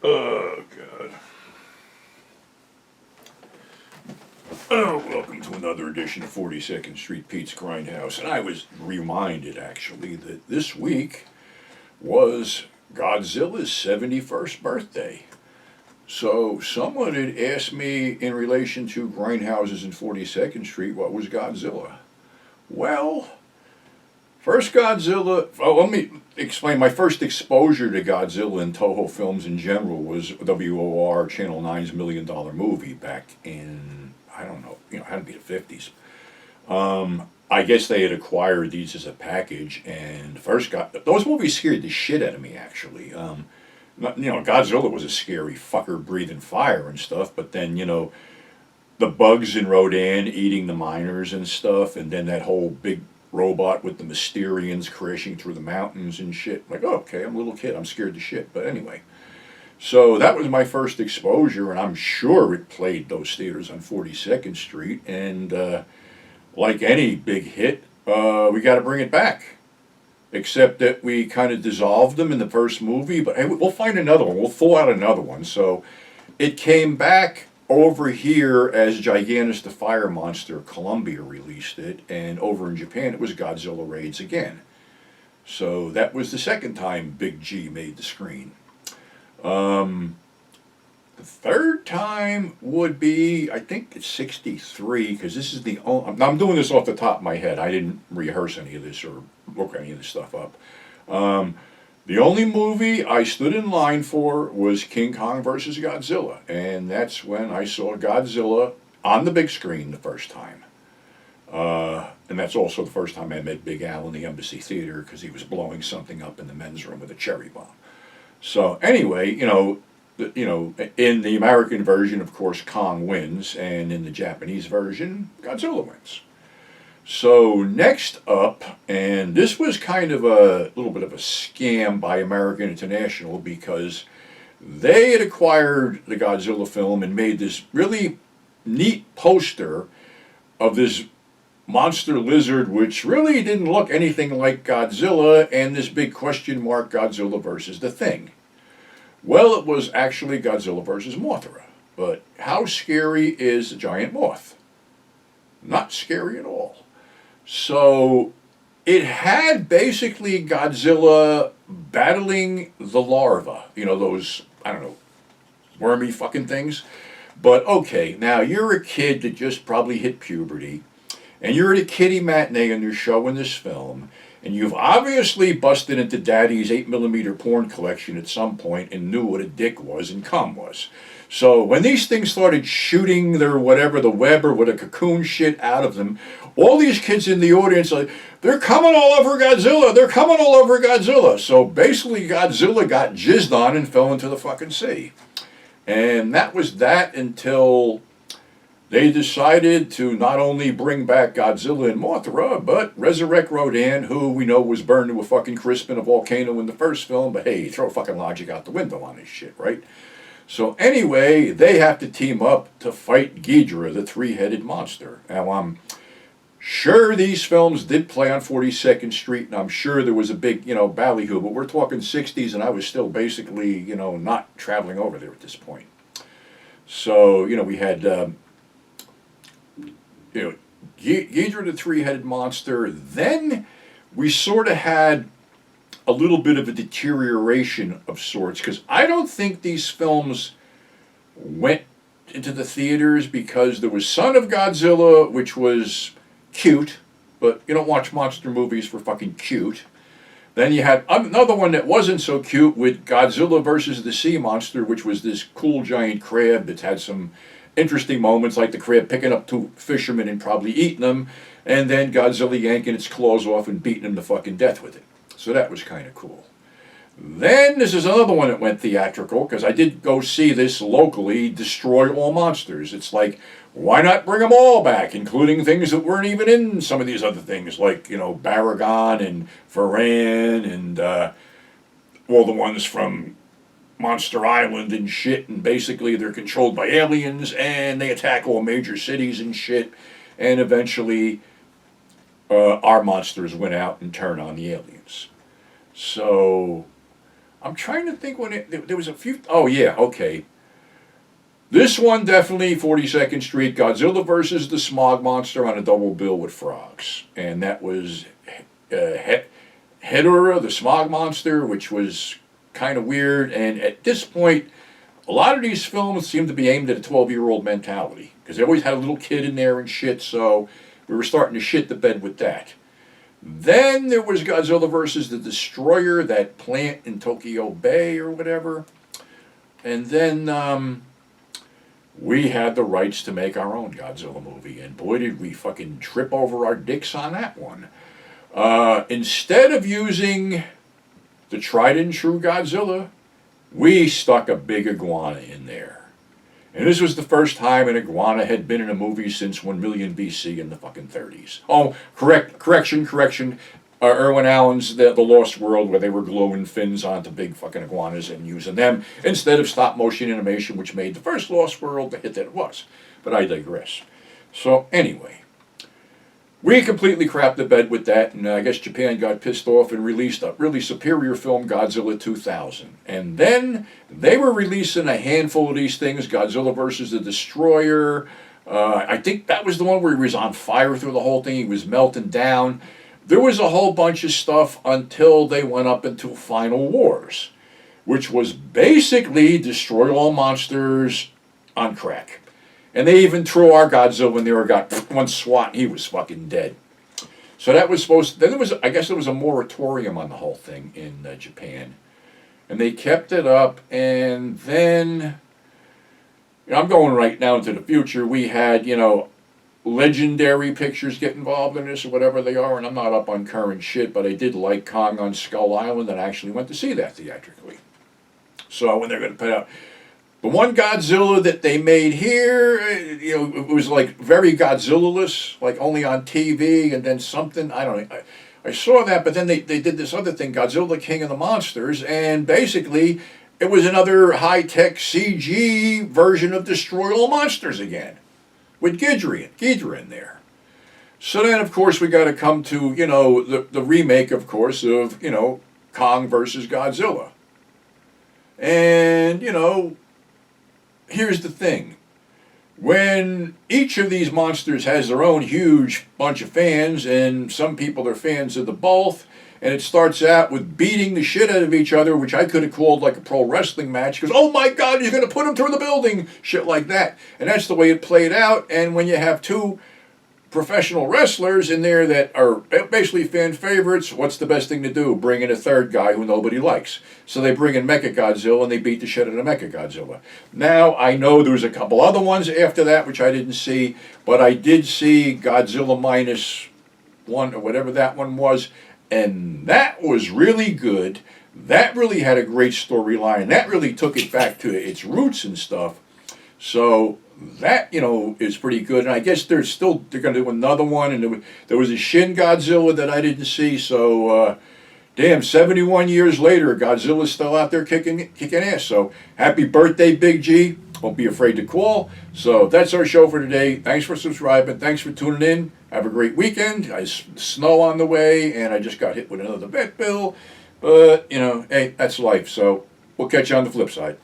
Oh, God. Oh, welcome to another edition of 42nd Street Pete's Grindhouse. And I was reminded, actually, that this week was Godzilla's 71st birthday. So someone had asked me in relation to grindhouses in 42nd Street, what was Godzilla? Well, first Godzilla, let me explain. My first exposure to Godzilla and Toho films in general was WOR Channel 9's $1 Million Movie back in, I don't know, it had to be the 50s. I guess they had acquired these as a package, and those movies scared the shit out of me, actually. Godzilla was a scary fucker breathing fire and stuff, but then, the bugs in Rodan eating the miners and stuff, and then that whole big robot with the Mysterians crashing through the mountains and shit. Like, oh, okay, I'm a little kid, I'm scared to shit. But anyway, so that was my first exposure, and I'm sure it played those theaters on 42nd Street. And like any big hit, we got to bring it back. Except that we kind of dissolved them in the first movie, but hey, we'll find another one. We'll thaw out another one. So it came back over here as Gigantus the Fire Monster. Columbia released it, and over in Japan it was Godzilla Raids again. So that was the second time Big G made the screen. The third time would be, I think it's 63, because this is the only, I'm doing this off the top of my head. I didn't rehearse any of this or look any of this stuff up. The only movie I stood in line for was King Kong versus Godzilla, and that's when I saw Godzilla on the big screen the first time. And that's also the first time I met Big Al in the Embassy Theater, because he was blowing something up in the men's room with a cherry bomb. So anyway, in the American version, of course, Kong wins, and in the Japanese version, Godzilla wins. So next up, and this was kind of a little bit of a scam by American International, because they had acquired the Godzilla film and made this really neat poster of this monster lizard, which really didn't look anything like Godzilla, and this big question mark, Godzilla versus the Thing. Well, it was actually Godzilla versus Mothra. But how scary is a giant moth? Not scary at all. So it had basically Godzilla battling the larva. Those, I don't know, wormy fucking things. But okay, now you're a kid that just probably hit puberty, and you're at a kiddie matinee and you're showing this film, and you've obviously busted into Daddy's 8mm porn collection at some point and knew what a dick was and cum was. So when these things started shooting their whatever, the web or what a cocoon shit out of them, all these kids in the audience are like, they're coming all over Godzilla, they're coming all over Godzilla. So basically Godzilla got jizzed on and fell into the fucking sea. And that was that until they decided to not only bring back Godzilla and Mothra, but resurrect Rodan, who we know was burned to a fucking crisp in a volcano in the first film, but hey, throw fucking logic out the window on this shit, right? So anyway, they have to team up to fight Ghidorah, the three-headed monster. Now, I'm sure these films did play on 42nd Street, and I'm sure there was a big, ballyhoo, but we're talking 60s, and I was still basically, not traveling over there at this point. So, we had... Ghidorah the three-headed monster. Then we sort of had a little bit of a deterioration of sorts, because I don't think these films went into the theaters, because there was Son of Godzilla, which was cute, but you don't watch monster movies for fucking cute. Then you had another one that wasn't so cute with Godzilla versus the Sea Monster, which was this cool giant crab that had some interesting moments, like the crab picking up two fishermen and probably eating them, and then Godzilla yanking its claws off and beating them to fucking death with it. So that was kind of cool. Then this is another one that went theatrical, because I did go see this locally, Destroy All Monsters. It's like, why not bring them all back, including things that weren't even in some of these other things, like, Baragon and Varan and all the ones from Monster Island and shit, and basically they're controlled by aliens, and they attack all major cities and shit, and eventually our monsters went out and turned on the aliens. So I'm trying to think when there was a few. Oh yeah, okay. This one definitely 42nd Street, Godzilla versus the Smog Monster on a double bill with frogs, and that was Hedorah, the Smog Monster, which was kind of weird. And at this point, a lot of these films seem to be aimed at a 12-year-old mentality because they always had a little kid in there and shit. So we were starting to shit the bed with that. Then there was Godzilla versus the Destroyer, that plant in Tokyo Bay or whatever. And then we had the rights to make our own Godzilla movie. And boy, did we fucking trip over our dicks on that one. Instead of using the tried and true Godzilla, we stuck a big iguana in there. And this was the first time an iguana had been in a movie since 1 million BC in the fucking 30s. Oh, correction. Irwin Allen's The Lost World, where they were gluing fins onto big fucking iguanas and using them instead of stop motion animation, which made the first Lost World the hit that it was. But I digress. So anyway, we completely crapped the bed with that, and I guess Japan got pissed off and released a really superior film, Godzilla 2000. And then they were releasing a handful of these things, Godzilla versus the Destroyer. I think that was the one where he was on fire through the whole thing. He was melting down. There was a whole bunch of stuff until they went up into Final Wars, which was basically destroy all monsters on crack. And they even threw our Godzilla in there and got one swat and he was fucking dead. So that was supposed to, then there was, I guess there was a moratorium on the whole thing in Japan. And they kept it up, and then, I'm going right now into the future, we had, Legendary Pictures get involved in this or whatever they are, and I'm not up on current shit, but I did like Kong on Skull Island and I actually went to see that theatrically. So when they're going to put out the one Godzilla that they made here, it was like very Godzilla-less, like only on TV, and then something, I don't know. I saw that, but then they did this other thing, Godzilla King of the Monsters, and basically it was another high-tech CG version of Destroy All Monsters again, with Ghidorah in there. So then, of course, we got to come to, the remake, of course, of, Kong versus Godzilla. And, here's the thing. When each of these monsters has their own huge bunch of fans, and some people are fans of the both, and it starts out with beating the shit out of each other, which I could have called like a pro wrestling match, because, oh my God, you're going to put them through the building, shit like that. And that's the way it played out, and when you have two professional wrestlers in there that are basically fan favorites, what's the best thing to do? Bring in a third guy who nobody likes. So they bring in Mechagodzilla and they beat the shit out of Mechagodzilla. Now, I know there was a couple other ones after that which I didn't see, but I did see Godzilla -1 or whatever that one was, and that was really good. That really had a great storyline. That really took it back to its roots and stuff. So that, is pretty good. And I guess they're going to do another one. And there was a Shin Godzilla that I didn't see. So, damn, 71 years later, Godzilla's still out there kicking ass. So, happy birthday, Big G. Don't be afraid to call. So, that's our show for today. Thanks for subscribing. Thanks for tuning in. Have a great weekend. Snow on the way, and I just got hit with another vet bill. But, hey, that's life. So, we'll catch you on the flip side.